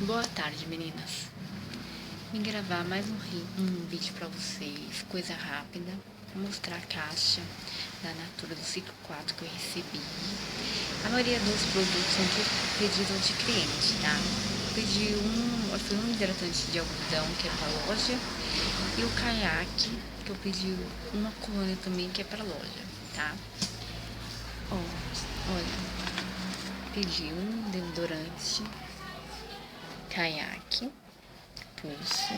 Boa tarde, meninas. Vim gravar mais um vídeo pra vocês, coisa rápida, pra mostrar a caixa da Natura do ciclo 4 que eu recebi. A maioria dos produtos são pedidos de cliente, tá? Foi um hidratante de algodão que é pra loja e o caiaque que eu pedi uma colônia também que é pra loja, tá? Olha, pedi um desodorante, caiaque, pulso.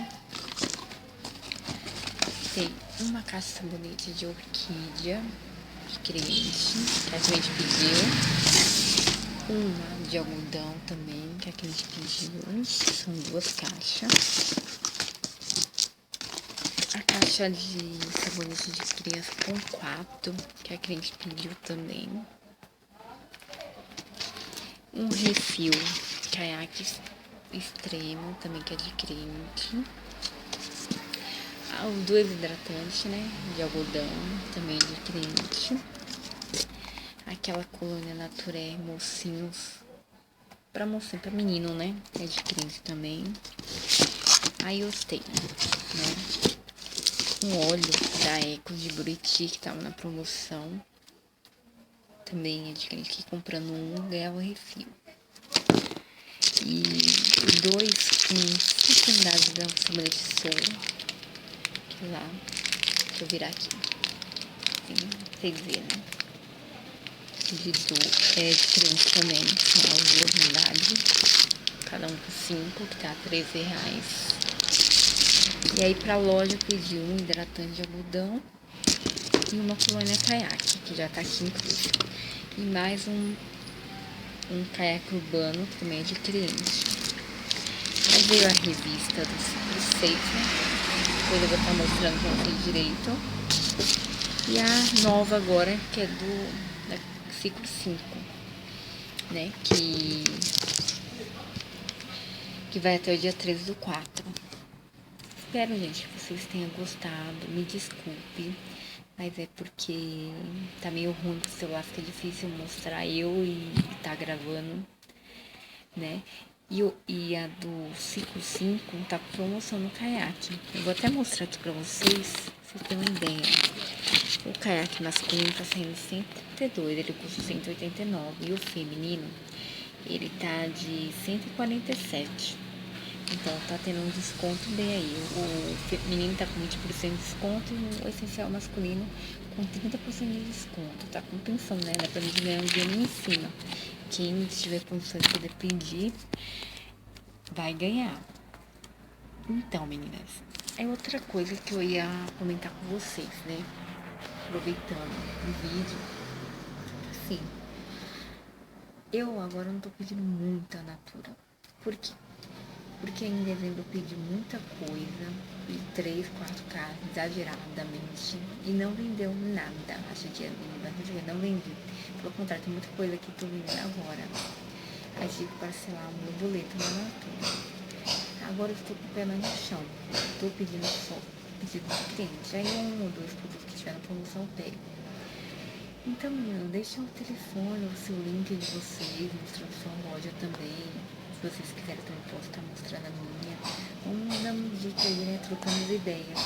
Tem uma caixa de sabonete de orquídea de cliente, que a cliente pediu. Uma de algodão também, que a cliente pediu. São 2 caixas. A caixa de sabonete de criança com 4, que a cliente pediu também. Um refil caiaque extremo, também que é de cliente. Os 2 hidratantes, né, de algodão, também de cliente. Aquela colônia Naturé mocinhos, pra mocinho, pra menino, né, é de cliente também. Aí eu tenho, né, um óleo da Eco de Buriti, que tava na promoção. Também é de cliente, que comprando um, ganhava um refil. E 2 com 5 unidades da sabonete Soul. Lá, deixa eu virar aqui, sei dizer, né? É de criança também, são as 2 unidades, cada um com 5, que tá R$13. E aí pra loja eu pedi um hidratante de algodão e uma colônia caiaque, que já tá aqui incluso. E mais um caiaque urbano, que também é de cliente. Aí veio a revista do 6, né? Depois eu vou estar mostrando pra vocês direito. E a nova agora, que é da ciclo 5, né? Que vai até o dia 13/4. Espero, gente, que vocês tenham gostado. Me desculpe, mas é porque tá meio ruim com o celular, fica difícil mostrar eu e tá gravando, né? E a do ciclo 5 tá com promoção no caiaque. Eu vou até mostrar aqui pra vocês terem uma ideia. O caiaque masculino tá saindo 132, ele custa 189. E o feminino, ele tá de 147. Então tá tendo um desconto bem aí. O feminino tá com 20% de desconto e o essencial masculino com 30% de desconto. Tá compensando, né? Dá pra gente ganhar um dinheiro em cima. Quem tiver condições de poder pedir, vai ganhar. Então, meninas, é outra coisa que eu ia comentar com vocês, né? Aproveitando o vídeo. Assim, eu agora não tô pedindo muita Natura. Por quê? Porque em dezembro eu pedi muita coisa, e 3, 4 carros, exageradamente, e não vendeu nada. Achei que ia vender bastante coisa, não vendi. Pelo contrário, tem muita coisa que tô vendendo agora. Aí tive que parcelar o meu boleto na Natura. Agora eu estou com o pé mais no chão. Estou pedindo só pedido de cliente. Aí 1 ou 2 produtos que tiver na promoção eu pego. Então, menino, deixa o telefone, o seu link de vocês, mostrando sua loja também. Se vocês quiserem também posso estar mostrando a minha. Vamos dando dica aí, né? Trocando as ideias.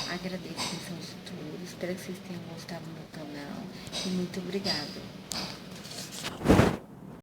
Agradeço a atenção de todos. Espero que vocês tenham gostado do meu canal. E muito obrigada.